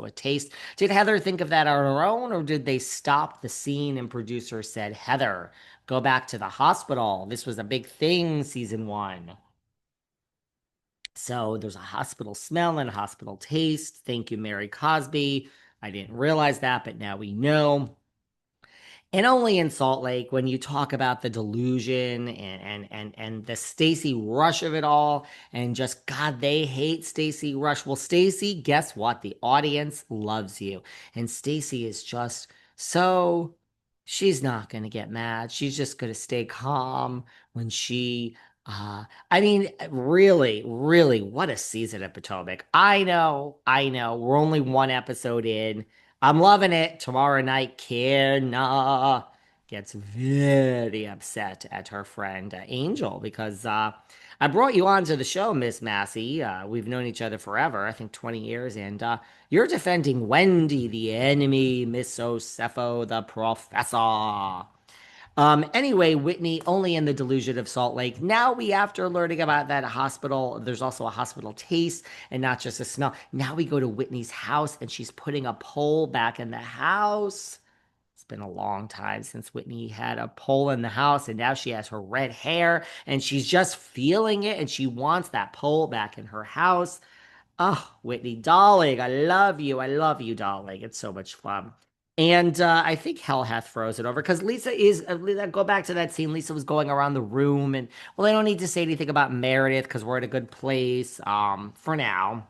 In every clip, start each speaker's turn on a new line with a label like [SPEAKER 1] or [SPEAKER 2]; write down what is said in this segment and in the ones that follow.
[SPEAKER 1] also a taste. Did Heather think of that on her own, or did they stop the scene and producer said, Heather, go back to the hospital? This was a big thing, season one. So there's a hospital smell and a hospital taste. Thank you, Mary Cosby. I didn't realize that, but now we know. And only in Salt Lake, when you talk about the delusion and the Stacey Rush of it all, and just God, they hate Stacey Rush. Well, Stacey, guess what? The audience loves you, and Stacey is just so she's not gonna get mad. She's just gonna stay calm when she. I mean, really, really, what a season at Potomac. I know. We're only one episode in. I'm loving it. Tomorrow night, Kierna gets very upset at her friend Angel because I brought you onto the show, Miss Massey. We've known each other forever, I think 20 years, and you're defending Wendy, the enemy, Miss Osefo, the professor. Anyway, Whitney only in the delusion of Salt Lake. Now we, after learning about that hospital, there's also a hospital taste and not just a smell. Now we go to Whitney's house and she's putting a pole back in the house. It's been a long time since Whitney had a pole in the house, and now she has her red hair and she's just feeling it and she wants that pole back in her house. Oh, Whitney, darling, I love you. I love you, darling. It's so much fun. And I think hell hath frozen over because Lisa is, go back to that scene. Lisa was going around the room, and well, I don't need to say anything about Meredith because we're at a good place for now.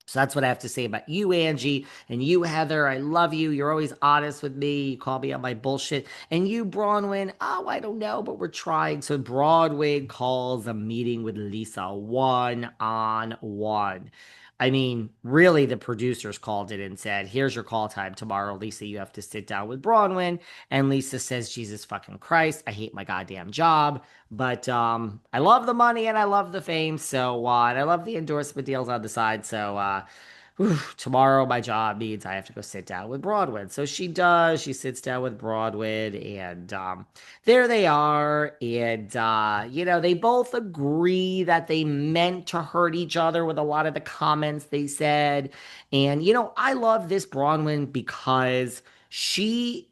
[SPEAKER 1] So that's what I have to say about you, Angie, and you, Heather. I love you. You're always honest with me. You call me on my bullshit. And you, Bronwyn, oh, I don't know, but we're trying. So Broadway calls a meeting with Lisa one on one. I mean, really, the producers called it and said, here's your call time tomorrow, Lisa. You have to sit down with Bronwyn. And Lisa says, Jesus fucking Christ, I hate my goddamn job. But I love the money and I love the fame. So and I love the endorsement deals on the side. So tomorrow my job means I have to go sit down with Broadway. So she does. She sits down with Broadway, and there they are. And they both agree that they meant to hurt each other with a lot of the comments they said. And I love this Bronwyn because she's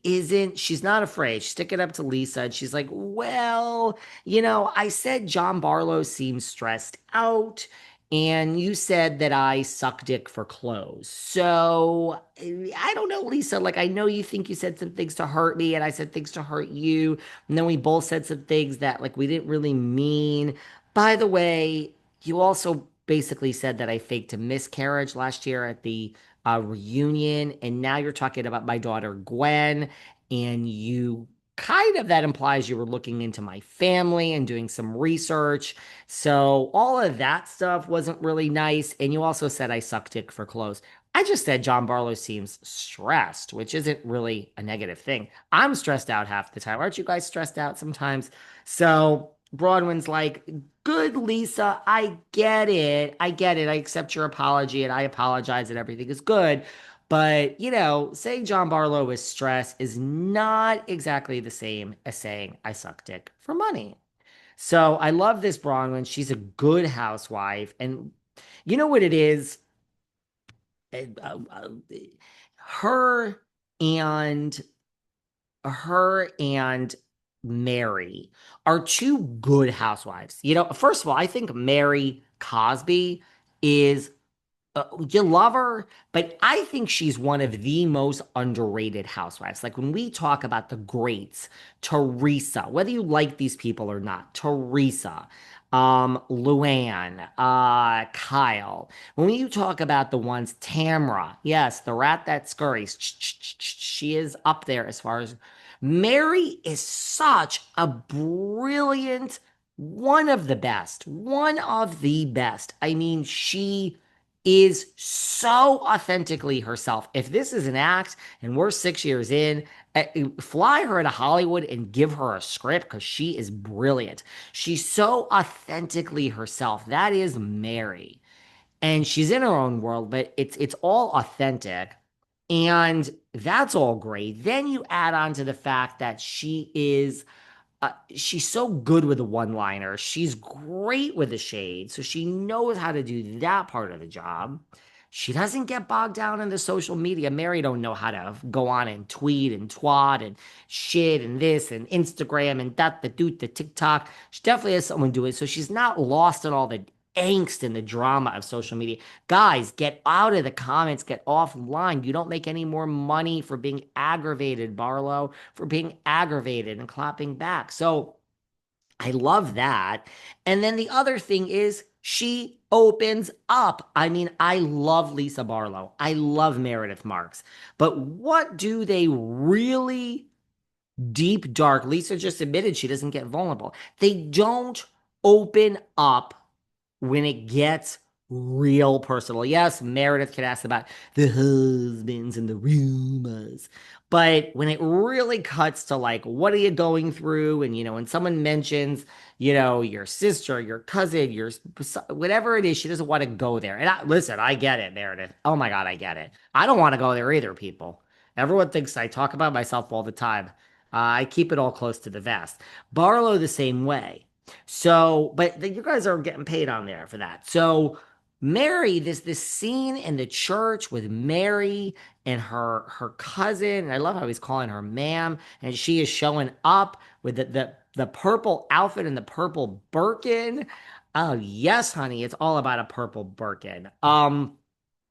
[SPEAKER 1] not afraid. She's sticking up to Lisa and she's like, well, I said John Barlow seems stressed out, and you said that I suck dick for clothes. So I don't know, Lisa. Like, I know you think you said some things to hurt me, and I said things to hurt you. And then we both said some things that, like, we didn't really mean. By the way, you also basically said that I faked a miscarriage last year at the reunion. And now you're talking about my daughter, Gwen, and you kind of that implies you were looking into my family and doing some research. So all of that stuff wasn't really nice. And you also said I suck dick for clothes. I just said John Barlow seems stressed, which isn't really a negative thing. I'm stressed out half the time. Aren't you guys stressed out sometimes? So Broadwin's like, good, Lisa. I get it. I get it. I accept your apology and I apologize and everything is good. But, saying John Barlow is stressed is not exactly the same as saying I suck dick for money. So I love this Bronwyn. She's a good housewife. And you know what it is? Uh, uh, her and her and Mary are two good housewives. First of all, I think Mary Cosby is you love her, but I think she's one of the most underrated housewives. Like when we talk about the greats, Teresa, whether you like these people or not, Teresa, Luann, Kyle. When you talk about the ones, Tamra, yes, the rat that scurries, she is up there as far as Mary is such a brilliant, one of the best. I mean, she is so authentically herself. If this is an act and we're 6 years in, fly her to Hollywood and give her a script because she is brilliant. She's so authentically herself. That is Mary. And she's in her own world, but it's all authentic. And that's all great. Then you add on to the fact that she's so good with the one-liner. She's great with the shade, so she knows how to do that part of the job. she doesn't get bogged down in the social media. Mary don't know how to go on and tweet and twat and shit and this and Instagram and that, the doot, the TikTok. She definitely has someone do it. So she's not lost in all the angst and the drama of social media. Guys, get out of the comments, get offline. You don't make any more money for being aggravated, Barlow, for being aggravated and clapping back. So I love that. And then the other thing is she opens up. I mean, I love Lisa Barlow. I love Meredith Marks. But what do they really deep dark? Lisa just admitted she doesn't get vulnerable. They don't open up when it gets real personal. Yes, Meredith can ask about the husbands and the rumors. But when it really cuts to like, what are you going through? And, when someone mentions, your sister, your cousin, your whatever it is, she doesn't want to go there. And listen, I get it, Meredith. Oh my God, I get it. I don't want to go there either, people. Everyone thinks I talk about myself all the time. I keep it all close to the vest. Barlow the same way. So, but you guys are getting paid on there for that. So, Mary, this scene in the church with Mary and her cousin, and I love how he's calling her ma'am, and she is showing up with the purple outfit and the purple Birkin. Oh yes, honey, it's all about a purple Birkin. And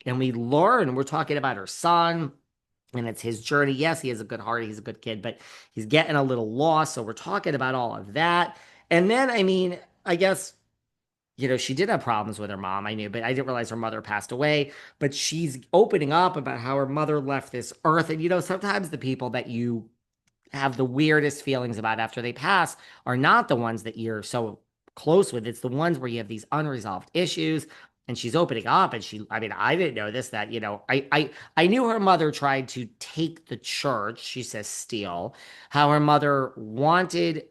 [SPEAKER 1] we're talking about her son and it's his journey. Yes, he has a good heart. He's a good kid, but he's getting a little lost. So we're talking about all of that. And then, I mean, I guess, she did have problems with her mom. I knew, but I didn't realize her mother passed away. But she's opening up about how her mother left this earth. And, sometimes the people that you have the weirdest feelings about after they pass are not the ones that you're so close with. It's the ones where you have these unresolved issues. And she's opening up, and I didn't know this, that, I knew her mother tried to take the church, she says steal, how her mother wanted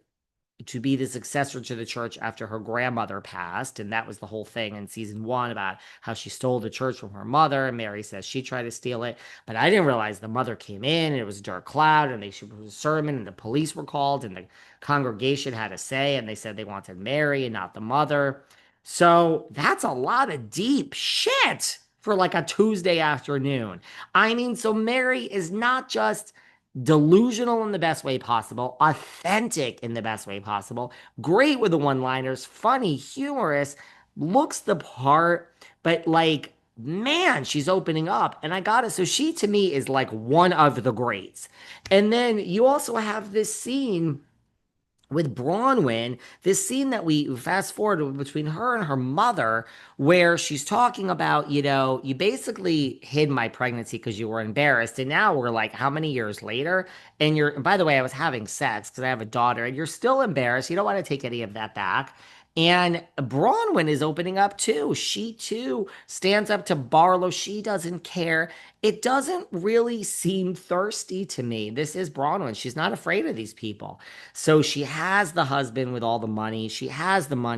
[SPEAKER 1] to be the successor to the church after her grandmother passed. And that was the whole thing in season 1 about how she stole the church from her mother. And Mary says she tried to steal it. But I didn't realize the mother came in and it was a dark cloud and she was a sermon and the police were called and the congregation had a say and they said they wanted Mary and not the mother. So that's a lot of deep shit for like a Tuesday afternoon. I mean, so Mary is not just delusional in the best way possible, authentic in the best way possible, great with the one-liners, funny, humorous, looks the part, but like, man, she's opening up. And I got it. So she to me is like one of the greats. And then you also have this scene with Bronwyn, this scene that we fast forward between her and her mother, where she's talking about, you basically hid my pregnancy because you were embarrassed. And now we're like, how many years later? And by the way, I was having sex because I have a daughter and you're still embarrassed. You don't want to take any of that back. And Bronwyn is opening up too. She too stands up to Barlow. She doesn't care. It doesn't really seem thirsty to me. This is Bronwyn. She's not afraid of these people. So she has the husband with all the money. She has the money.